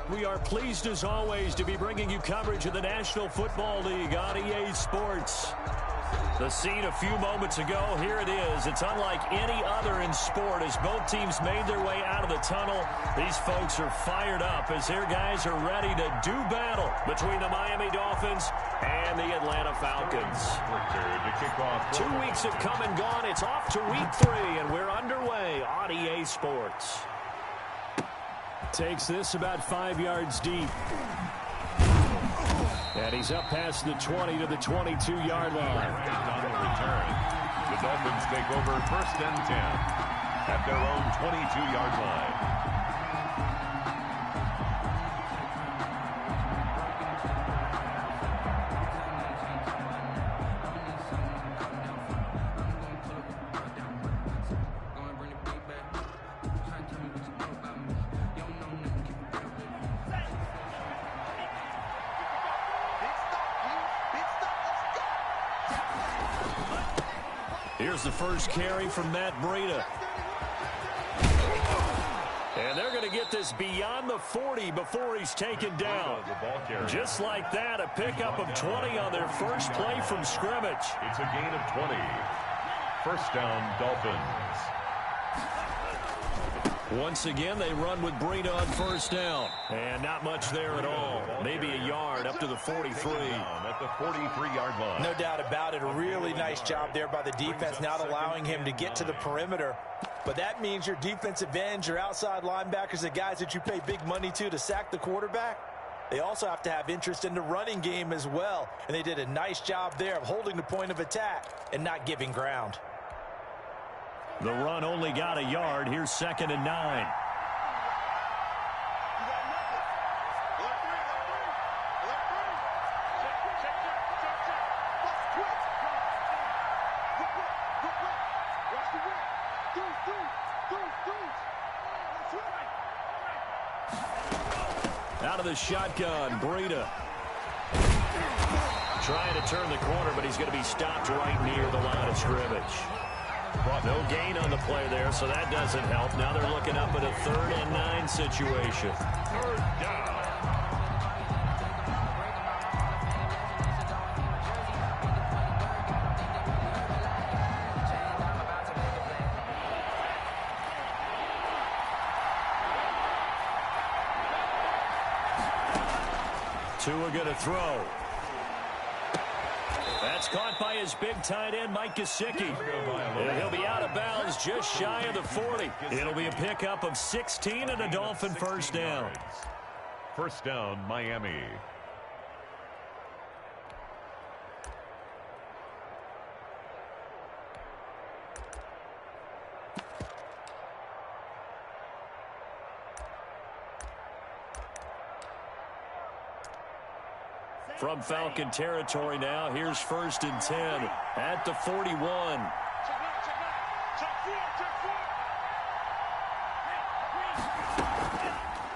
We are pleased as always to be bringing you coverage of the National Football League on EA Sports. The scene a few moments ago, here it is. It's unlike any other in sport as both teams made their way out of the tunnel. These folks are fired up as their guys are ready to do battle between the Miami Dolphins and the Atlanta Falcons. 2 weeks have come and gone. It's off to week 3, and we're underway on EA Sports. Takes this about 5 yards deep. And he's up past the 20 to the 22-yard line. On the return, the Dolphins take over 1st and 10 at their own 22-yard line. Here's the first carry from Matt Breida. And they're going to get this beyond the 40 before he's taken down. Just like that, a pickup of 20 on their first play from scrimmage. It's a gain of 20. 1st down, Dolphins. Once again, they run with Breida on 1st down. And not much there at all. Maybe a yard up to the 43. At the 43-yard line. No doubt about it. A really nice job there by the defense, not allowing him to get to the perimeter. But that means your defensive ends, your outside linebackers, the guys that you pay big money to sack the quarterback, they also have to have interest in the running game as well. And they did a nice job there of holding the point of attack and not giving ground. The run only got a yard. Here's 2nd and 9. Out of the shotgun, Breida. Trying to turn the corner, but he's going to be stopped right near the line of scrimmage. No gain on the play there, so that doesn't help. Now they're looking up at a 3rd and 9 situation. 3rd down. Tua going to throw. That's caught by his big tight end, Mike Gesicki. And he'll be out of bounds just shy of the 40. It'll be a pickup of 16 and a Dolphin 1st down. 1st down, Miami. From Falcon territory now, here's 1st and 10 at the 41.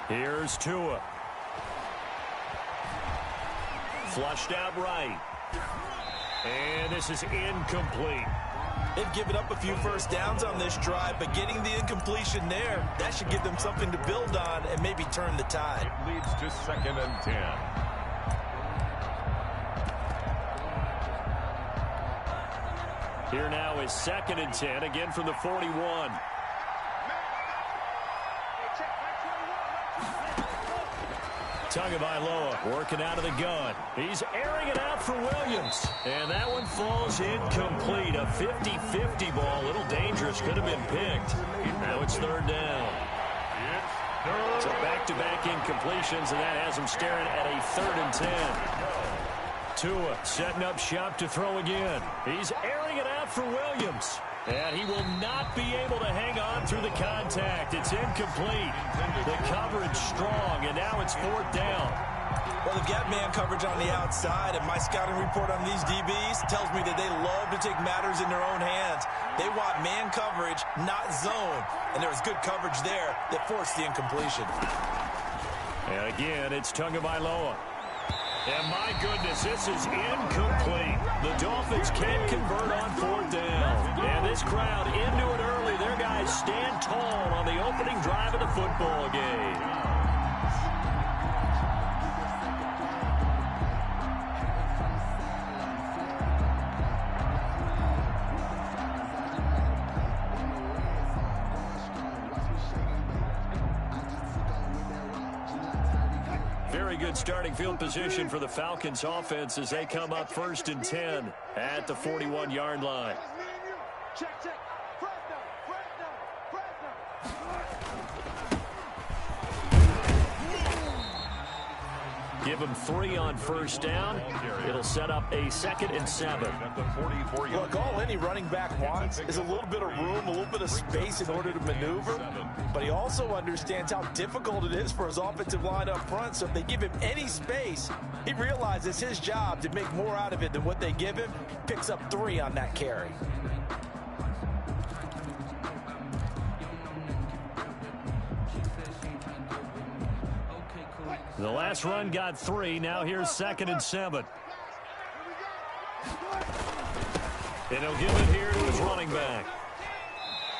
Here's Tua. Flushed out right. And this is incomplete. They've given up a few 1st downs on this drive, but getting the incompletion there, that should give them something to build on and maybe turn the tide. It leads to 2nd and 10. Here now is 2nd and 10, again from the 41. Tagovailoa working out of the gun. He's airing it out for Williams. And that one falls incomplete. A 50-50 ball. A little dangerous. Could have been picked. Now it's 3rd down. So back-to-back incompletions, and that has him staring at a 3rd and 10. Tua setting up shop to throw again. He's airing it out for Williams. And he will not be able to hang on through the contact. It's incomplete. The coverage strong, and now it's 4th down. Well, they've got man coverage on the outside, and my scouting report on these DBs tells me that they love to take matters in their own hands. They want man coverage, not zone. And there was good coverage there that forced the incompletion. And again, it's Tagovailoa. And my goodness, this is incomplete. The Dolphins can't convert on 4th down. And this crowd into it early. Their guys stand tall on the opening drive of the football game. very good starting field position for the Falcons offense as they come up 1st and 10 at the 41-yard line. Give them 3 on 1st down. It'll set up a 2nd and 7. Look, all any running back wants is a little bit of room, a little bit of space in order to maneuver. But he also understands how difficult it is for his offensive line up front. So if they give him any space, he realizes his job to make more out of it than what they give him. Picks up 3 on that carry. The last run got 3. Now here's 2nd and 7. And he'll give it here to his running back.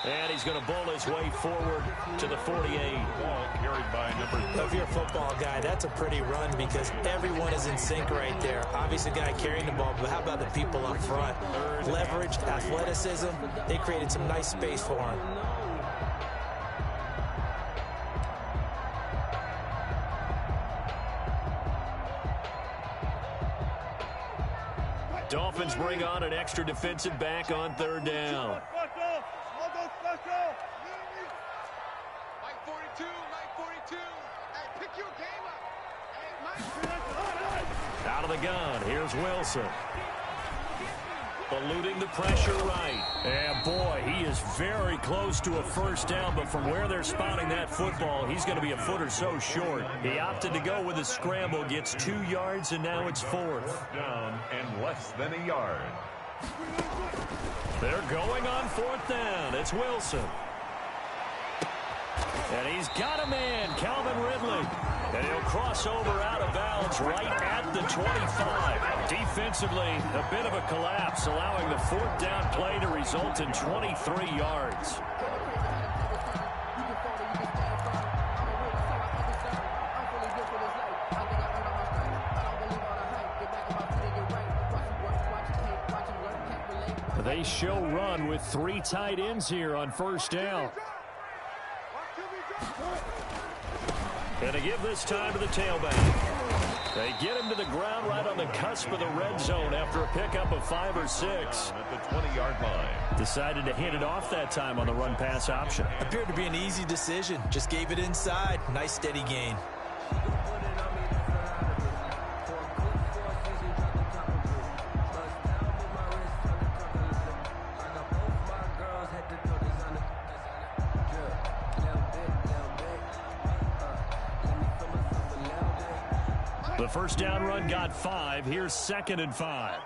And he's going to bowl his way forward to the 48. Ball carried by number. If you're a football guy, that's a pretty run because everyone is in sync right there. Obviously, the guy carrying the ball, but how about the people up front? Leverage, athleticism, they created some nice space for him. Dolphins bring on an extra defensive back on 3rd down. Out of the gun, here's Wilson. Eluding the pressure right. And boy, he is very close to a 1st down, but from where they're spotting that football, he's going to be a foot or so short. He opted to go with a scramble, gets 2 yards, and now it's 4th. Down and less than a yard. They're going on 4th down. It's Wilson. And he's got a man, Calvin Ridley. And he'll cross over out of bounds right at the 25. Defensively, a bit of a collapse, allowing the 4th down play to result in 23 yards. They show run with 3 tight ends here on 1st down. And to give this time to the tailback. They get him to the ground right on the cusp of the red zone after a pickup of 5 or 6. At the 20-yard line. Decided to hand it off that time on the run-pass option. Appeared to be an easy decision. Just gave it inside. Nice steady gain. The 1st down run got 5. Here's 2nd and 5.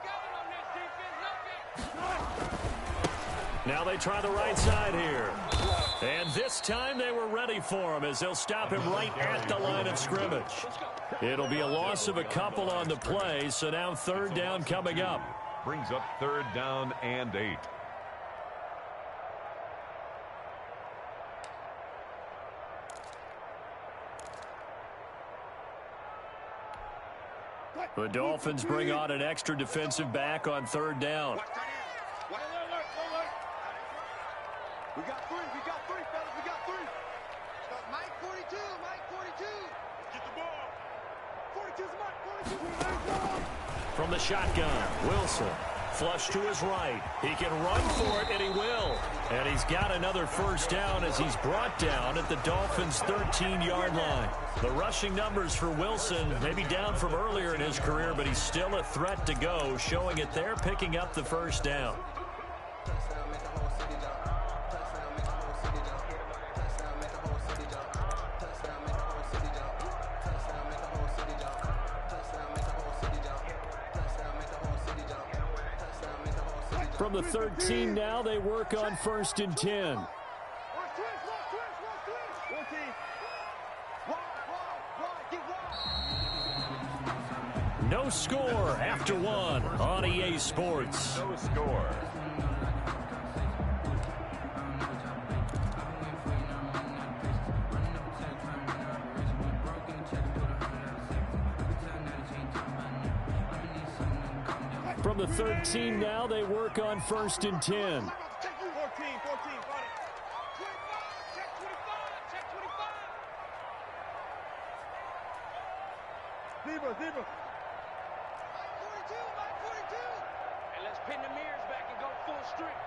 Now they try the right side here. And this time they were ready for him as they'll stop him right at the line of scrimmage. It'll be a loss of a couple on the play, so now 3rd down coming up. Brings up 3rd down and 8. The Dolphins bring on an extra defensive back on 3rd down. We got 3, fellas, we got 3. Mike 42, Mike 42. Get the ball. 42's Mike, 42. From the shotgun, Wilson. Flush to his right. He can run for it, and he will. And he's got another 1st down as he's brought down at the Dolphins' 13-yard line. The rushing numbers for Wilson may be down from earlier in his career, but he's still a threat to go, showing it there, picking up the 1st down. From the 13 now, they work on 1st and 10. No score after 1 on EA Sports. No score. From the 13 now, they work on 1st and 10. Zebra. Mike 42. And let's pin the mirrors back and go full strength.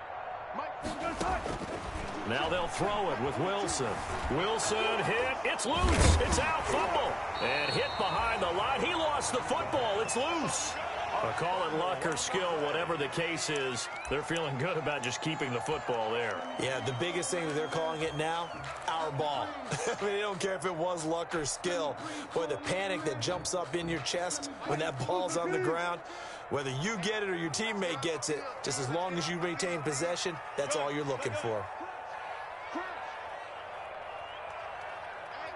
Mike 42. Now they'll throw it with Wilson. Wilson hit. It's loose. It's out. Fumble. And hit behind the line. He lost the football. It's loose. Call it luck or skill, whatever the case is, they're feeling good about just keeping the football there. Yeah, the biggest thing that they're calling it now, our ball. I mean, they don't care if it was luck or skill. Boy, the panic that jumps up in your chest when that ball's on the ground, whether you get it or your teammate gets it, just as long as you retain possession, that's all you're looking for.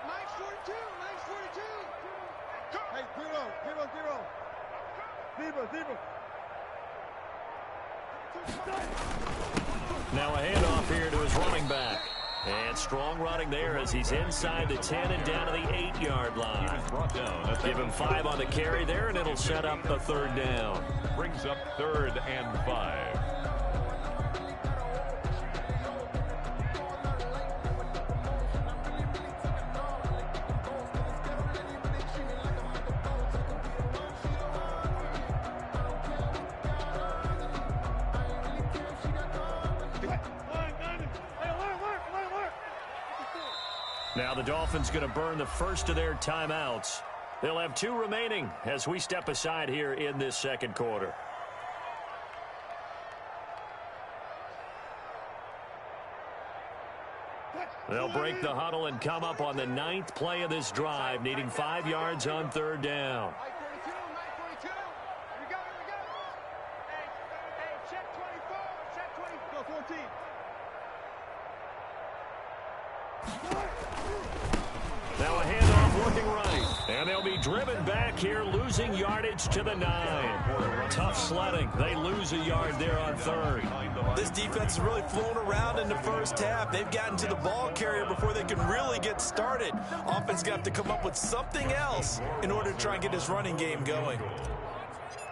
Mike 42. Hey, 0. Zebra. Now a handoff here to his running back. And strong running there as he's inside the 10 and down to the 8-yard line. Give him 5 on the carry there, and it'll set up a third down. Brings up 3rd and 5. Now the Dolphins going to burn the first of their timeouts. They'll have 2 remaining as we step aside here in this second quarter. They'll break the huddle and come up on the 9th play of this drive, needing 5 yards on 3rd down. Mike 42. We go. Hey, check 24. Check 24. Go 14. Now a handoff looking right. And they'll be driven back here, losing yardage to the 9. Tough sledding. They lose a yard there on 3rd. This defense is really flown around in the first half. They've gotten to the ball carrier before they can really get started. Offense got to come up with something else in order to try and get this running game going.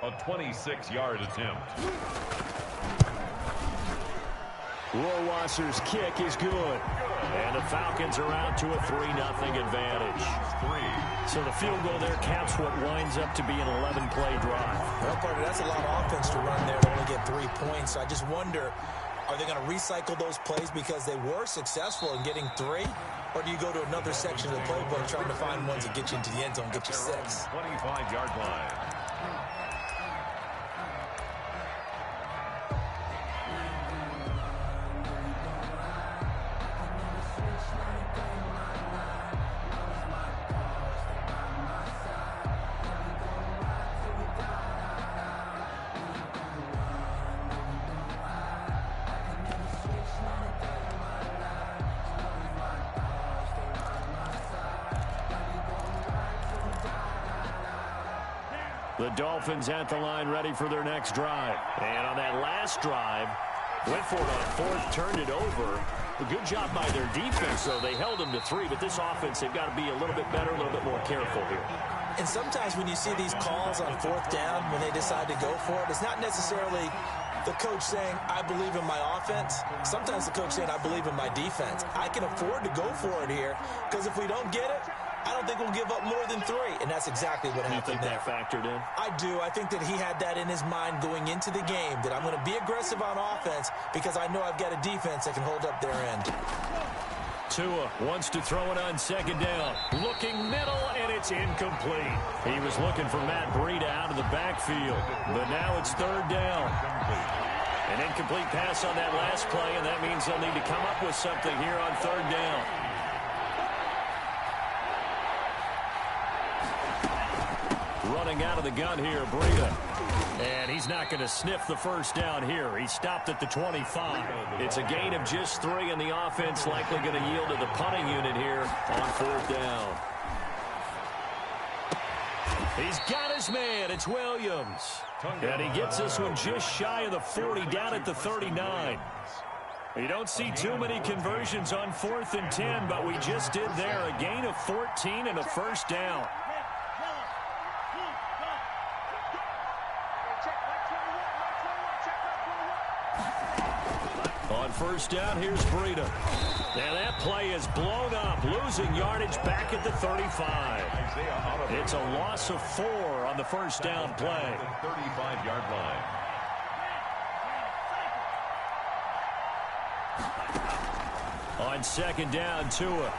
A 26-yard attempt. Rohrwasser's kick is good. And the Falcons are out to a 3-0 advantage. 3. So the field goal there caps what winds up to be an 11-play drive. Well, Parker, that's a lot of offense to run there to only get 3 points. So I just wonder, are they going to recycle those plays because they were successful in getting 3? Or do you go to another section of the playbook trying to find ones that get you into the end zone, get you 6? 25-yard line. The Dolphins at the line ready for their next drive. And on that last drive, went for it on 4th, turned it over. A good job by their defense, though. They held them to 3, but this offense, they've got to be a little bit better, a little bit more careful here. And sometimes when you see these calls on 4th down, when they decide to go for it, it's not necessarily the coach saying, I believe in my offense. Sometimes the coach saying, I believe in my defense. I can afford to go for it here, because if we don't get it, I don't think we'll give up more than 3, and that's exactly what happened there. You think that factored in? I do. I think that he had that in his mind going into the game, that I'm going to be aggressive on offense because I know I've got a defense that can hold up their end. Tua wants to throw it on 2nd down. Looking middle, and it's incomplete. He was looking for Matt Breida out of the backfield, but now it's 3rd down. An incomplete pass on that last play, and that means they'll need to come up with something here on 3rd down. Running out of the gun here, Breida. And he's not going to sniff the first down here. He stopped at the 25. It's a gain of just 3, and the offense likely going to yield to the punting unit here on 4th down. He's got his man. It's Williams. And he gets this one just shy of the 40, down at the 39. You don't see too many conversions on 4th and 10, but we just did there. A gain of 14 and a first down. On 1st down, here's Breida. And that play is blown up, losing yardage back at the 35. It's a loss of 4 on the first down play. The 35-yard line. On second down, Tua.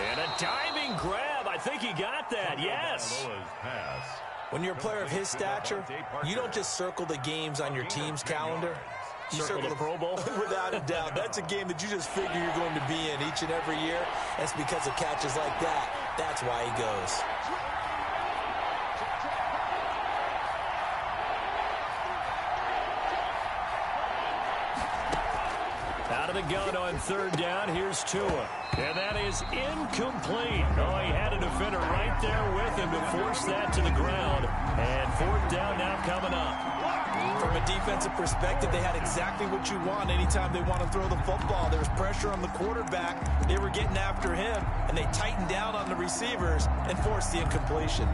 And a diving grab. I think he got that, yes. When you're a player of his stature, you don't just circle the games on your team's calendar. You circle the Pro Bowl? Without a doubt. That's a game that you just figure you're going to be in each and every year. That's because of catches like that. That's why he goes. Out of the gun on third down. Here's Tua. And that is incomplete. Oh, he had a defender right there with him to force that to the ground. And fourth down now coming up. From a defensive perspective, they had exactly what you want anytime they want to throw the football. There was pressure on the quarterback. They were getting after him, and they tightened down on the receivers and forced the incompletion.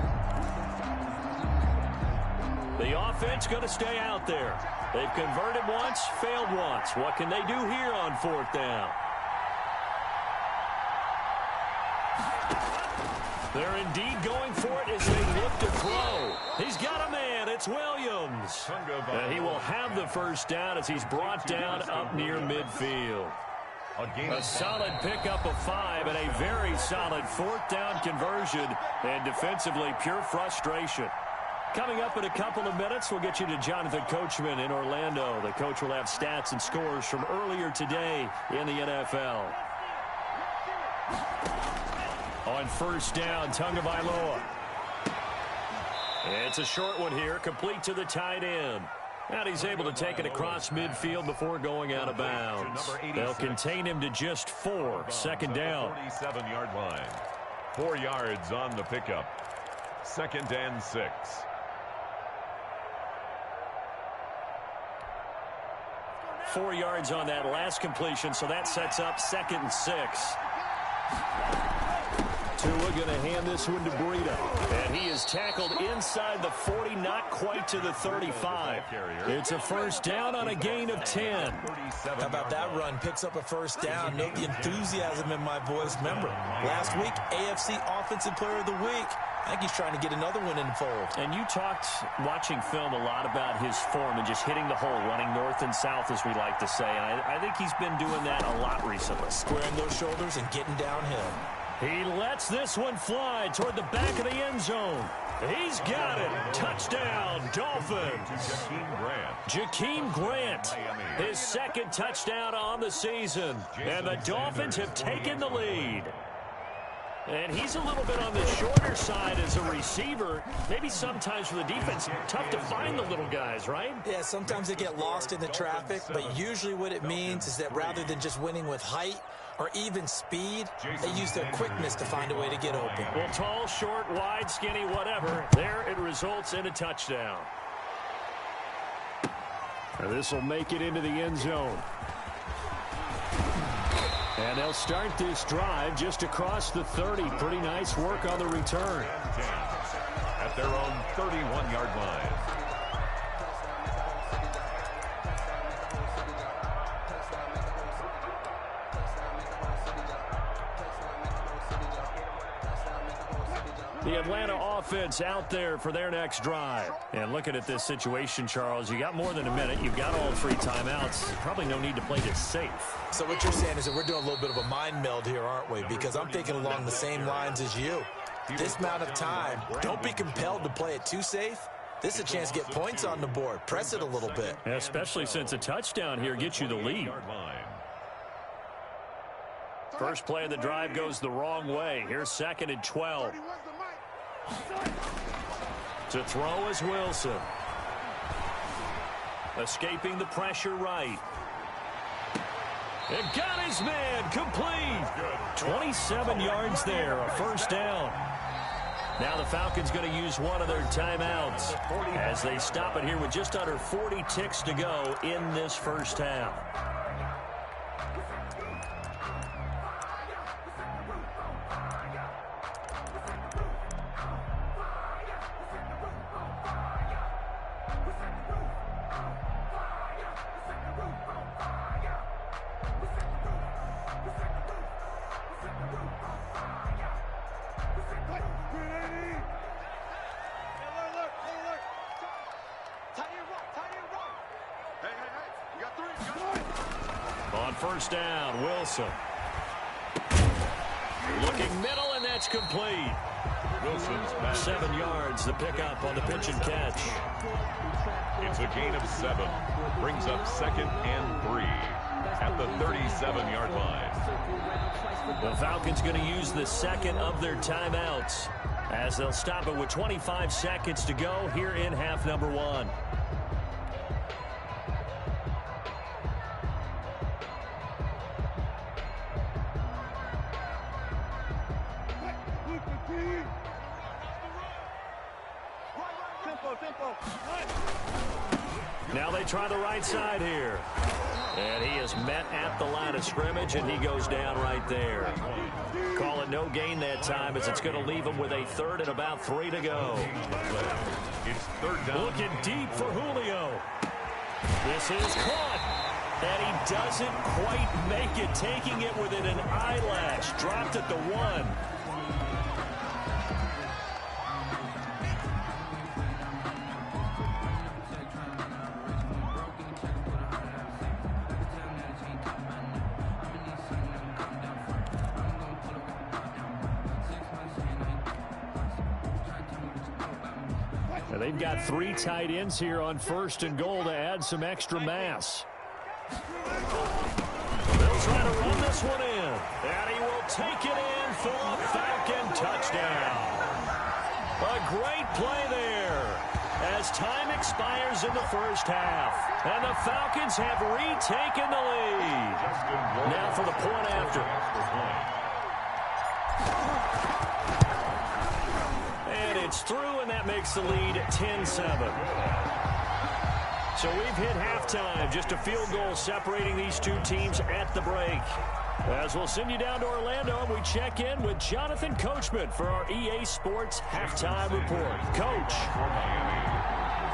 The offense going to stay out there. They've converted once, failed once. What can they do here on fourth down? They're indeed going for it as they look to throw. He's got a man. It's Williams. He will have the first down as he's brought down up near midfield. A solid pickup of 5 and a very solid fourth down conversion. And defensively, pure frustration. Coming up in a couple of minutes, we'll get you to Jonathan Coachman in Orlando. The coach will have stats and scores from earlier today in the NFL. On first down, Tagovailoa. It's a short one here, complete to the tight end. And he's able to take it across midfield before going out of bounds. They'll contain him to just 4, second down. 47-yard line. 4 yards on the pickup. Second and 6. Four yards on that last completion, so that sets up second and 6. Tua going to hand this one to Breida. And he is tackled inside the 40, not quite to the 35. It's a first down on a gain of 10. How about that run? Picks up a first down. Note the enthusiasm in my voice. Remember, last week, AFC Offensive Player of the Week. I think he's trying to get another one in the fold. And you talked, watching film, a lot about his form and just hitting the hole, running north and south, as we like to say. And I think he's been doing that a lot recently. Squaring those shoulders and getting downhill. He lets this one fly toward the back of the end zone. He's got it. Touchdown, Dolphins. Jakeem Grant, his second touchdown on the season. And the Dolphins have taken the lead. And he's a little bit on the shorter side as a receiver. Maybe sometimes for the defense, tough to find the little guys, right? Yeah, sometimes they get lost in the traffic, but usually what it means is that rather than just winning with height or even speed, they use their quickness to find a way to get open. Well, tall, short, wide, skinny, whatever, there it results in a touchdown. And this will make it into the end zone. And they'll start this drive just across the 30. Pretty nice work on the return. At their own 31-yard line. The Atlanta offense out there for their next drive. And looking at this situation, Charles, you got more than a minute. You've got all 3 timeouts. Probably no need to play this safe. So what you're saying is that we're doing a little bit of a mind meld here, aren't we? Because I'm thinking along the same lines as you. This amount of time, don't be compelled to play it too safe. This is a chance to get points on the board. Press it a little bit. Especially since a touchdown here gets you the lead. First play of the drive goes the wrong way. Here's second and 12. To throw is Wilson. Escaping the pressure right. And got his man complete. 27 yards there, a first down. Now the Falcons going to use one of their timeouts as they stop it here with just under 40 ticks to go in this first half. first down. Wilson. Looking middle, and that's complete. Wilson's pass. 7 yards, the pickup on the pitch and catch. It's a gain of 7. Brings up 2nd and 3 at the 37-yard line. The Falcons going to use the second of their timeouts as they'll stop it with 25 seconds to go here in half number 1. Now they try the right side here. And he is met at the line of scrimmage, and he goes down right there. Call it no gain that time, as it's going to leave him with a 3rd and about 3 to go. It's 3rd down. Looking deep for Julio. This is caught. And he doesn't quite make it, taking it within an eyelash. Dropped at the 1. They've got 3 tight ends here on 1st and goal to add some extra mass. They'll try to run this one in. And he will take it in for a Falcon touchdown. A great play there as time expires in the first half. And the Falcons have retaken the lead. Now for the point after. And it's through, and that makes the lead 10-7. So we've hit halftime. Just a field goal separating these two teams at the break. As we'll send you down to Orlando, and we check in with Jonathan Coachman for our EA Sports Halftime Report. Coach.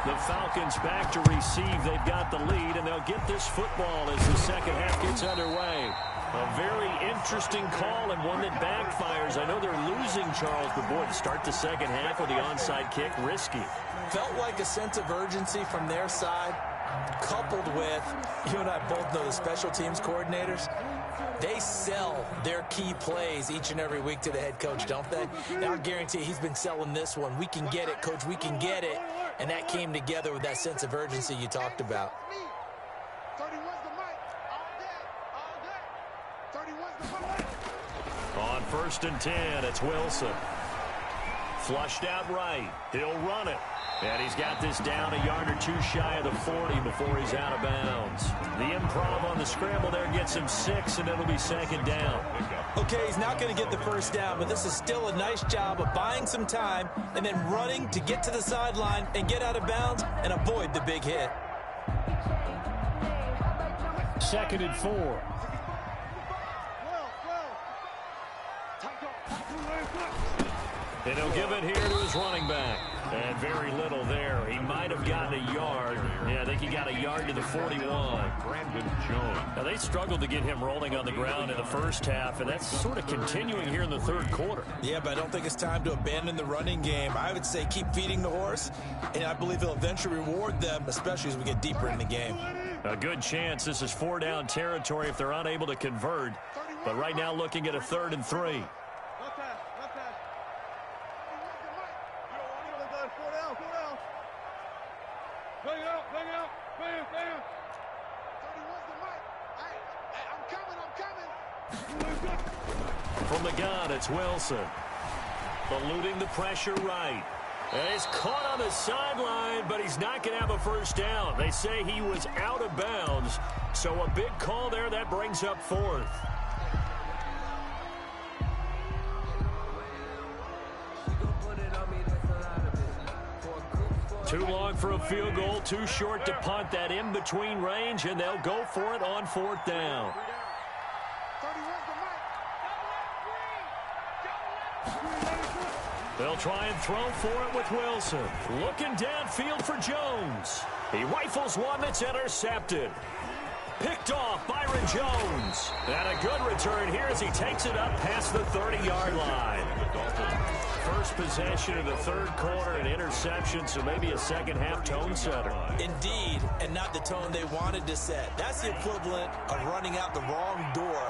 The Falcons back to receive. They've got the lead, and they'll get this football as the second half gets underway. A very interesting call and one that backfires. I know they're losing, Charles, but boy, to start the second half with the onside kick, risky. Felt like a sense of urgency from their side, coupled with, you and I both know the special teams coordinators. They sell their key plays each and every week to the head coach, don't they? Now I guarantee he's been selling this one. We can get it, coach, we can get it. And that came together with that sense of urgency you talked about. On 1st and 10, it's Wilson. Flushed out right. He'll run it. And he's got this down a yard or 2 shy of the 40 before he's out of bounds. The improv on the scramble there gets him 6, and it'll be second down. Okay, he's not going to get the first down, but this is still a nice job of buying some time and then running to get to the sideline and get out of bounds and avoid the big hit. 2nd and 4. And he'll give it here to his running back. And very little there. He might have gotten a yard. Yeah, I think he got a yard to the 41. Brandon Jones. Now, they struggled to get him rolling on the ground in the first half, and that's sort of continuing here in the third quarter. Yeah, but I don't think it's time to abandon the running game. I would say keep feeding the horse, and I believe he'll eventually reward them, especially as we get deeper in the game. A good chance this is 4-down territory if they're unable to convert. But right now looking at a 3rd and 3. From the gun, it's Wilson. Eluding the pressure right. And he's caught on the sideline, but he's not going to have a first down. They say he was out of bounds. So a big call there that brings up 4th. Too long for a field goal, too short to punt. That in-between range, and they'll go for it on 4th down. They'll try and throw for it with Wilson. Looking downfield for Jones. He rifles one that's intercepted. Picked off Byron Jones. And a good return here as he takes it up past the 30-yard line. 1st first possession of the third quarter, an interception, so maybe a second-half tone setter. Indeed, and not the tone they wanted to set. That's the equivalent of running out the wrong door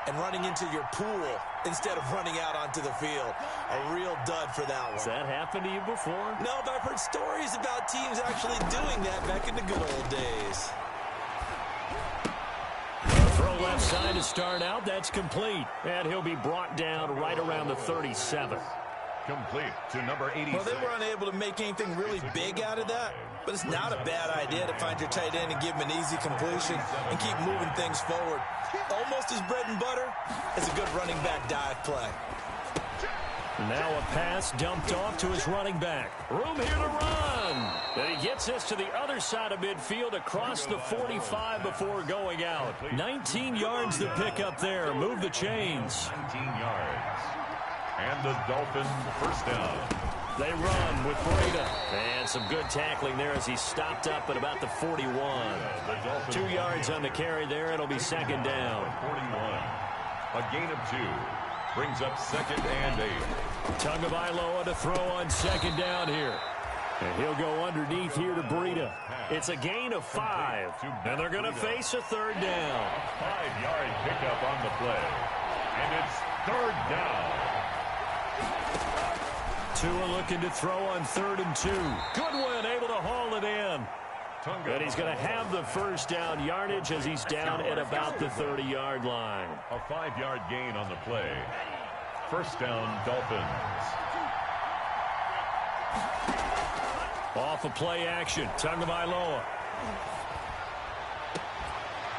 and running into your pool instead of running out onto the field. A real dud for that one. Has that happened to you before? No, but I've heard stories about teams actually doing that back in the good old days. Throw left side to start out. That's complete. And he'll be brought down right around the 37. Complete to number 86. Well, they were unable to make anything really big out of that, but it's not a bad idea to find your tight end and give him an easy completion and keep moving things forward. Almost his bread and butter is a good running back dive play. Now a pass dumped off to his running back. Room here to run. And he gets this to the other side of midfield across the 45 before going out. 19 yards to pick up there. Move the chains. 19 yards. And the Dolphins first down. They run with Breda. And some good tackling there as he stopped up at about the 41. 2 yards on the carry there. It'll be second down. 41. A gain of 2. Brings up second and 8. Tagovailoa to throw on second down here. And he'll go underneath here to Breda. It's a gain of 5. And they're going to face a third down. 5-yard pickup on the play. And it's third down. Tua looking to throw on 3rd and 2. Goodwin able to haul it in. And he's going to have the first down yardage as he's down at about the 30-yard line. A 5-yard gain on the play. First down, Dolphins. Off of play action, Tagovailoa.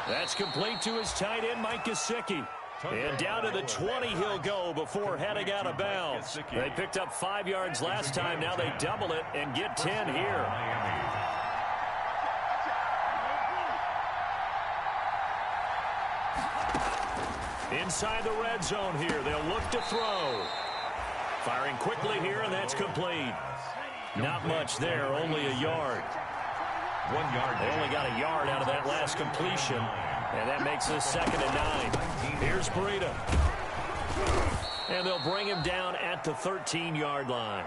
That's complete to his tight end, Mike Gesicki. And down to the 20 he'll go before heading out of bounds. They picked up 5 yards last time. Now they double it and get 10 here. Inside the red zone here. They'll look to throw. Firing quickly here, and that's complete. Not much there, only a yard. 1 yard. They only got a yard out of that last completion, and that makes this second and 9. Here's Breda. And they'll bring him down at the 13-yard line.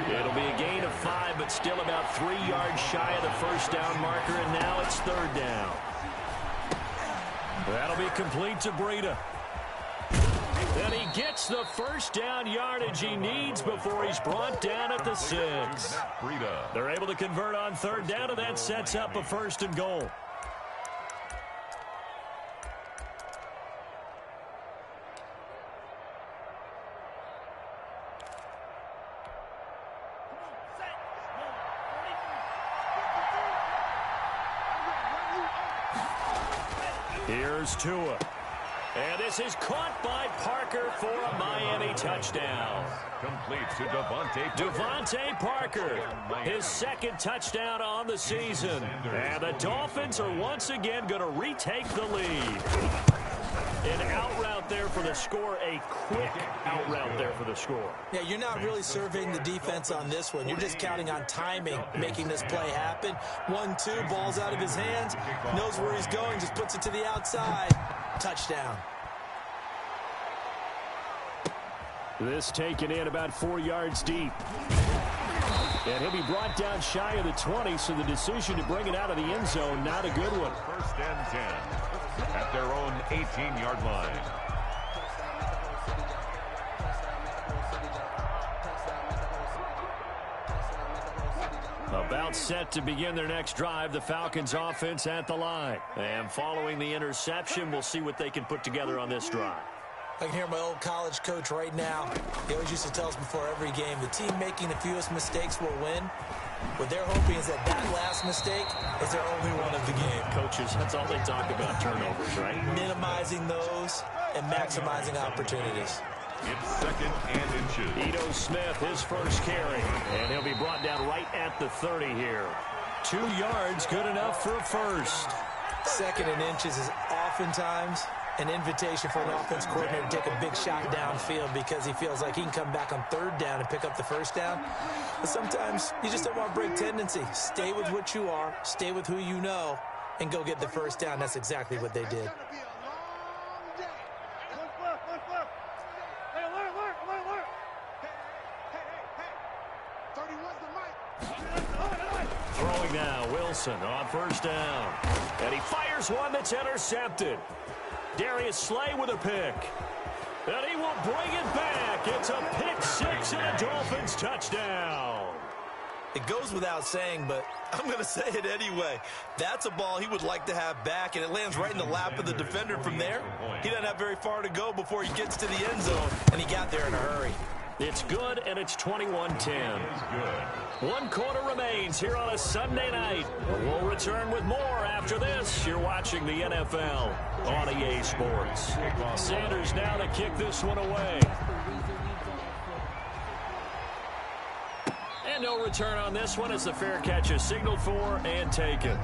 It'll be a gain of 5, but still about 3 yards shy of the first down marker, and now it's third down. That'll be complete to Breda. And he gets the first down yardage he needs before he's brought down at the 6. They're able to convert on third down, and that sets up a 1st and goal. Here's Tua. And this is caught by Parker for a Miami touchdown. Complete to Devontae Parker, his second touchdown on the season. And the Dolphins are once again going to retake the lead. An out route there for the score, a quick out route there for the score. Yeah, you're not really surveying the defense on this one. You're just counting on timing, making this play happen. 1-2, ball's out of his hands, knows where he's going, just puts it to the outside. Touchdown. This taken in about 4 yards deep. And he'll be brought down shy of the 20, so the decision to bring it out of the end zone, not a good one. First and 10 at their own 18-yard line. About set to begin their next drive, the Falcons offense at the line. And following the interception, we'll see what they can put together on this drive. I can hear my old college coach right now. He always used to tell us before every game, the team making the fewest mistakes will win. What they're hoping is that last mistake is their only one of the game. Coaches, that's all they talk about, turnovers, right? Minimizing those and maximizing opportunities. It's second and inches. Ito Smith, his first carry. And he'll be brought down right at the 30 here. 2 yards, good enough for a first. Second and inches is oftentimes an invitation for an offense coordinator to take a big shot downfield because he feels like he can come back on third down and pick up the first down. But sometimes you just don't want to break tendency. Stay with what you are, stay with who you know, and go get the first down. That's exactly what they did. throwing now. Wilson on first down. And he fires one that's intercepted. Darius Slay with a pick. And he will bring it back. It's a pick six and a Dolphins touchdown. It goes without saying, but I'm going to say it anyway. That's a ball he would like to have back, and it lands right in the lap of the defender from there. He doesn't have very far to go before he gets to the end zone, and he got there in a hurry. It's good, and it's 21-10. One quarter remains here on a Sunday night. We'll return with more after this. You're watching the NFL on EA Sports. Sanders now to kick this one away. And no return on this one as the fair catch is signaled for and taken.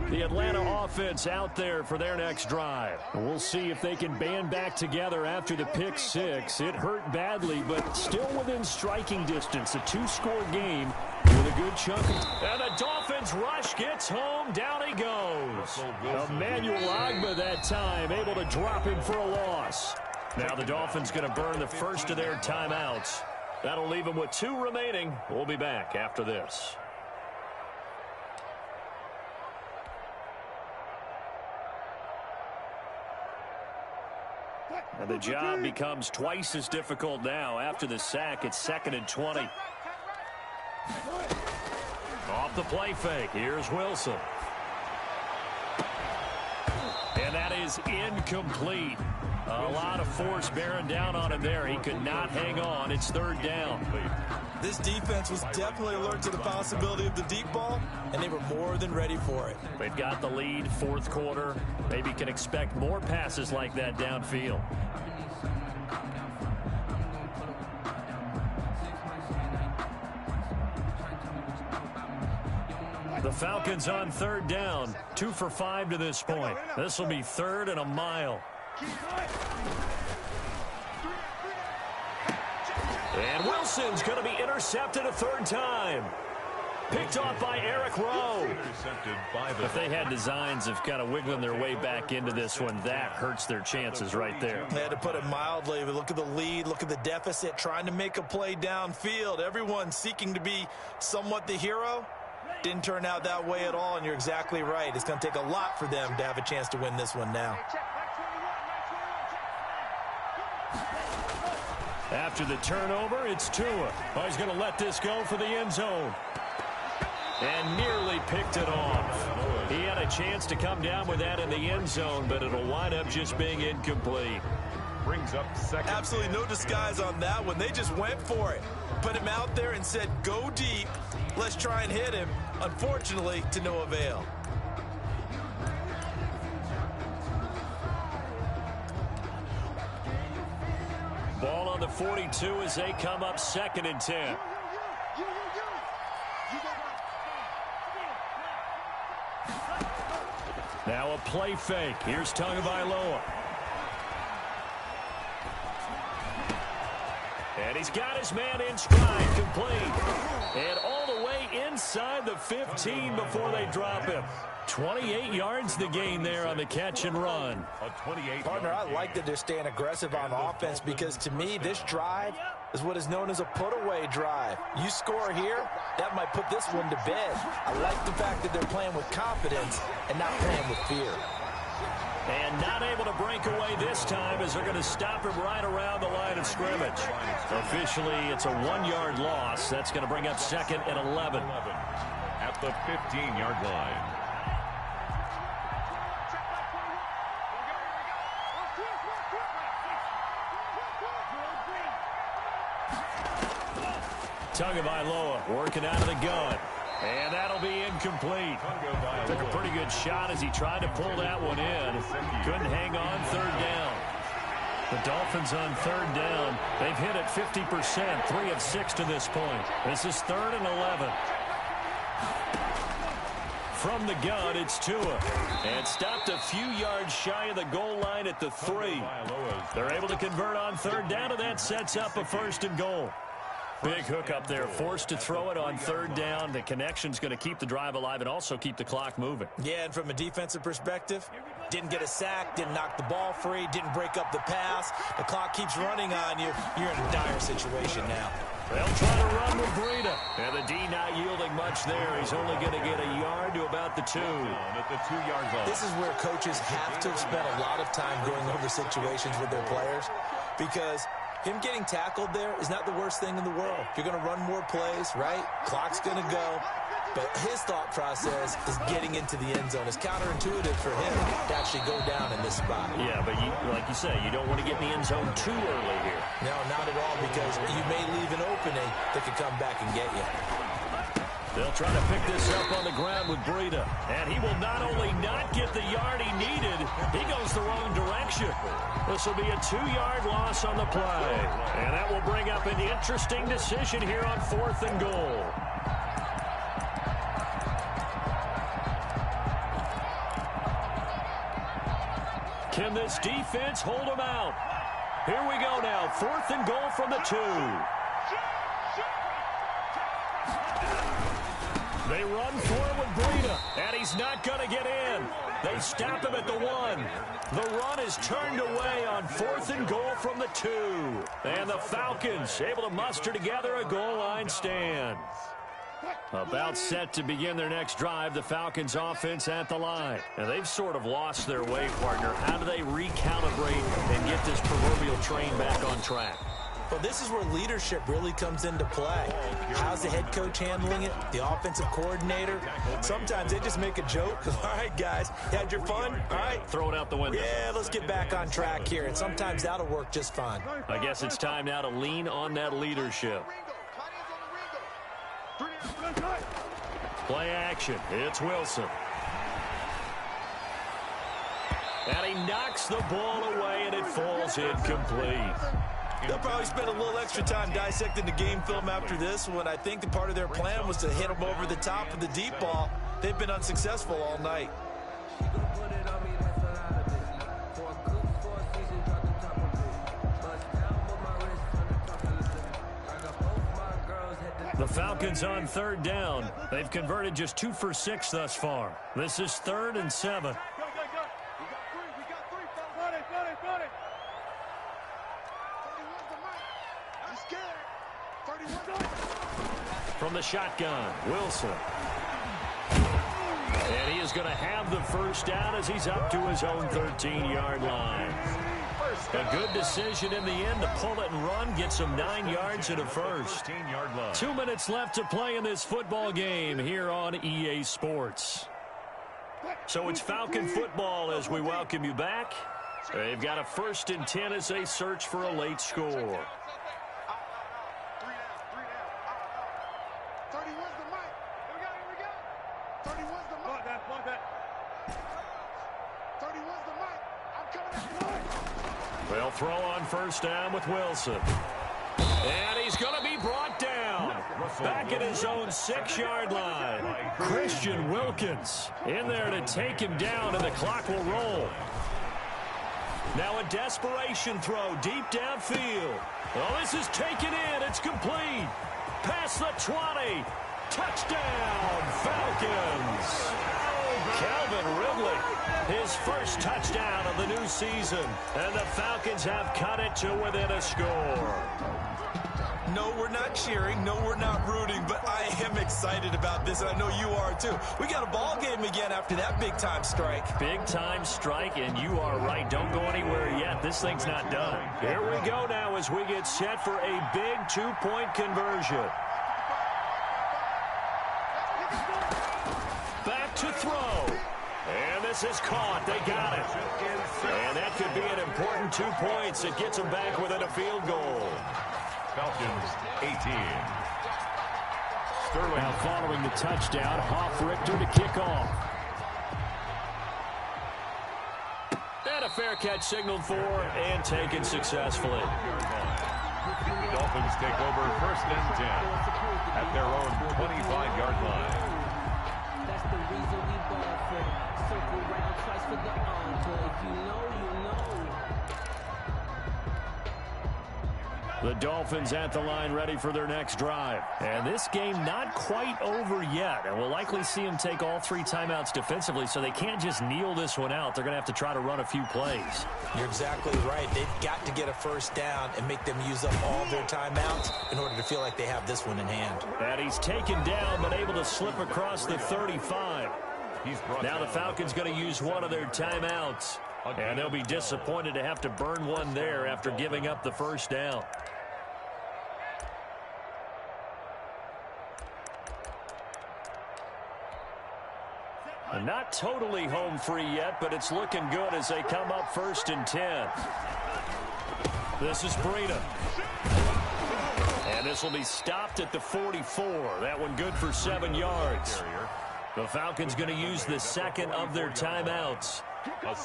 The Atlanta offense out there for their next drive. We'll see if they can band back together after the pick six. It hurt badly, but still within striking distance. A two-score game with a good chunk. And the Dolphins rush gets home. Down he goes. Emmanuel Ogbah that time able to drop him for a loss. Now the Dolphins going to burn the first of their timeouts. That'll leave them with two remaining. We'll be back after this. And the job becomes twice as difficult now. After the sack, it's 2nd and 20. Off the play fake. Here's Wilson. And that is incomplete. A lot of force bearing down on him there. He could not hang on. It's 3rd down. This defense was definitely alert to the possibility of the deep ball, and they were more than ready for it. They've got the lead, 4th quarter. Maybe can expect more passes like that downfield. The Falcons on 3rd down. 2 for 5 to this point. This will be 3rd and a mile. And Wilson's going to be intercepted a 3rd time. Picked off by Eric Rowe. If they had designs of kind of wiggling their way back into this one, that hurts their chances right there. They had to put it mildly, but look at the lead, look at the deficit, trying to make a play downfield. Everyone seeking to be somewhat the hero. Didn't turn out that way at all, and you're exactly right. It's going to take a lot for them to have a chance to win this one now. After the turnover, it's Tua. Oh, he's going to let this go for the end zone. And nearly picked it off. He had a chance to come down with that in the end zone, but it'll wind up just being incomplete. Brings up 2nd. Absolutely no disguise on that one. They just went for it. Put him out there and said, go deep. Let's try and hit him. Unfortunately, to no avail. Ball on the 42 as they come up 2nd and 10. Now a play fake. Here's Tagovailoa. And he's got his man in stride, complete. And all the way inside the 15 before they drop him. 28 yards the gain there on the catch and run. Partner, I like that they're staying aggressive on offense because to me, this drive is what is known as a put-away drive. You score here, that might put this one to bed. I like the fact that they're playing with confidence and not playing with fear. And not able to break away this time as they're going to stop him right around the line of scrimmage. Officially, it's a 1-yard loss. That's going to bring up 2nd and 11. At the 15-yard line. Tagovailoa working out of the gun. And that'll be incomplete. Took a pretty good shot as he tried to pull that one in. Couldn't hang on 3rd down. The Dolphins on 3rd down. They've hit it 50%, 3 of 6 to this point. This is 3rd and 11. From the gun, it's Tua. And stopped a few yards shy of the goal line at the 3. They're able to convert on third down, and that sets up a 1st and goal. Big hook up there, forced to throw it on third down. The connection's going to keep the drive alive and also keep the clock moving. Yeah, and from a defensive perspective, didn't get a sack, didn't knock the ball free, didn't break up the pass. The clock keeps running on you. You're in a dire situation now. They'll try to run with Breida. And the D not yielding much there. He's only going to get a yard to about the 2. At the 2-yard line. This is where coaches have to spend a lot of time going over situations with their players, because him getting tackled there is not the worst thing in the world. You're going to run more plays, right? Clock's going to go. But his thought process is getting into the end zone. It's counterintuitive for him to actually go down in this spot. Yeah, but like you say, you don't want to get in the end zone too early here. No, not at all, because you may leave an opening that could come back and get you. They'll try to pick this up on the ground with Breida. And he will not only not get the yard he needed, he goes the wrong direction. This will be a 2-yard loss on the play. And that will bring up an interesting decision here on 4th and goal. Can this defense hold him out? Here we go now. 4th and goal from the 2. They run forward with Breida, and he's not going to get in. They stop him at the 1. The run is turned away on 4th and goal from the 2. And the Falcons able to muster together a goal line stand. About set to begin their next drive, the Falcons offense at the line. And they've sort of lost their way, partner. How do they recalibrate and get this proverbial train back on track? Well, this is where leadership really comes into play. How's the head coach handling it? The offensive coordinator? Sometimes they just make a joke. All right, guys, you had your fun? All right. Throw it out the window. Yeah, let's get back on track here. And sometimes that'll work just fine. I guess it's time now to lean on that leadership. Play action. It's Wilson. And he knocks the ball away, and it falls incomplete. They'll probably spend a little extra time dissecting the game film after this one. I think the part of their plan was to hit him over the top of the deep ball. They've been unsuccessful all night. The Falcons on third down. They've converted just 2 for 6 thus far. This is 3rd and 7. From the shotgun, Wilson. And he is going to have the first down as he's up to his own 13-yard line. A good decision in the end to pull it and run, get some 9 yards and a first. 2 minutes left to play in this football game here on EA Sports. So it's Falcon football as we welcome you back. They've got a 1st and 10 as they search for a late score. They'll throw on first down with Wilson. And he's going to be brought down. Back at his own 6-yard line. Christian Wilkins in there to take him down, and the clock will roll. Now a desperation throw deep downfield. Oh, this is taken in. It's complete. Past the 20. Touchdown, Falcons. Calvin Ridley, his first touchdown of the new season. And the Falcons have cut it to within a score. No, we're not cheering. No, we're not rooting. But I am excited about this, and I know you are too. We got a ball game again after that big-time strike. Big-time strike, and you are right. Don't go anywhere yet. This thing's not done. Here we go now as we get set for a big 2-point conversion. Back to throw. And this is caught. They got it. And that could be an important 2 points. It gets them back within a field goal. Falcons 18. Sterling now following the touchdown. Hoff-Richter to kick off. And a fair catch signaled for and taken successfully. The Dolphins take over 1st and 10 at their own 25-yard line. That's the reason we for the encore. If you know, you know. The Dolphins at the line ready for their next drive. And this game not quite over yet. And we'll likely see them take all 3 timeouts defensively, so they can't just kneel this one out. They're going to have to try to run a few plays. You're exactly right. They've got to get a first down and make them use up all their timeouts in order to feel like they have this one in hand. And he's taken down but able to slip across the 35. Now the Falcons going to use one of their timeouts. And they'll be disappointed to have to burn one there after giving up the first down. Not totally home free yet, but it's looking good as they come up 1st and 10. This is Breida. And this will be stopped at the 44. That one good for 7 yards. The Falcons going to use the second of their timeouts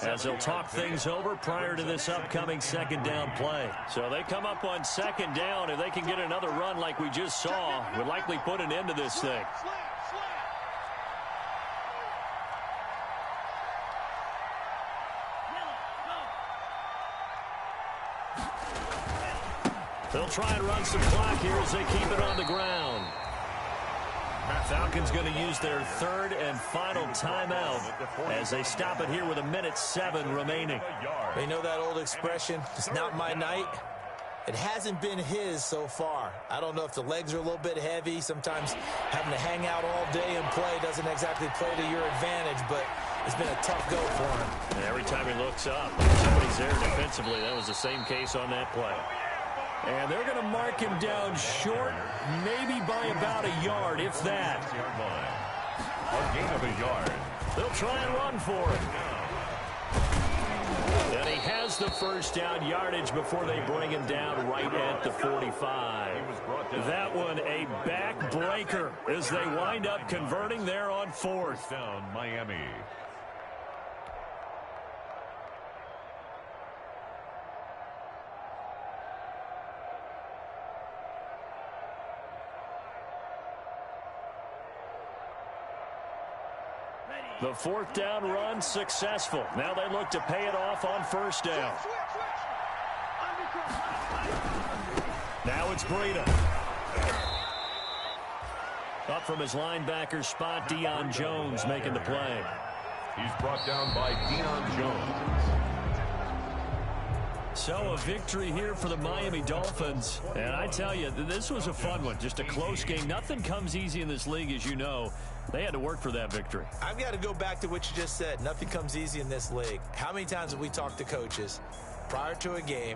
as they'll talk things over prior to this upcoming 2nd down play. So they come up on 2nd down. If they can get another run like we just saw, would likely put an end to this thing. They'll try and run some clock here as they keep it on the ground. Falcons going to use their 3rd and final timeout as they stop it here with 1:07 remaining. You know that old expression, it's not my night? It hasn't been his so far. I don't know if the legs are a little bit heavy. Sometimes having to hang out all day and play doesn't exactly play to your advantage, but it's been a tough go for him. And every time he looks up, somebody's there defensively. That was the same case on that play. And they're going to mark him down short, maybe by about a yard, if that. A gain of a yard. They'll try and run for it. And he has the first down yardage before they bring him down right at the 45. That one a backbreaker as they wind up converting there on 4th. Down Miami. The 4th down run successful. Now they look to pay it off on 1st down. Now it's Breida. Up from his linebacker spot, Deion Jones making the play. He's brought down by Deion Jones. So a victory here for the Miami Dolphins. And I tell you, this was a fun one. Just a close game. Nothing comes easy in this league, as you know. They had to work for that victory. I've got to go back to what you just said. Nothing comes easy in this league. How many times have we talked to coaches prior to a game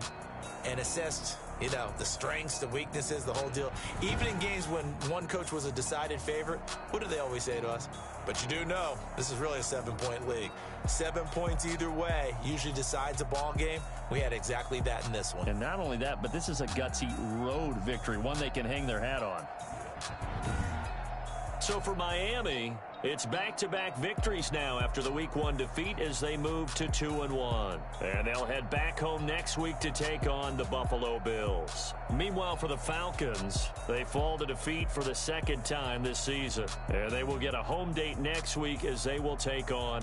and assessed, you know, the strengths, the weaknesses, the whole deal? Even in games when one coach was a decided favorite, what do they always say to us? But you do know this is really a 7-point league. 7 points either way usually decides a ball game. We had exactly that in this one. And not only that, but this is a gutsy road victory, one they can hang their hat on. So for Miami, it's back-to-back victories now after the Week 1 defeat as they move to 2-1. And they'll head back home next week to take on the Buffalo Bills. Meanwhile, for the Falcons, they fall to defeat for the 2nd time this season. And they will get a home date next week as they will take on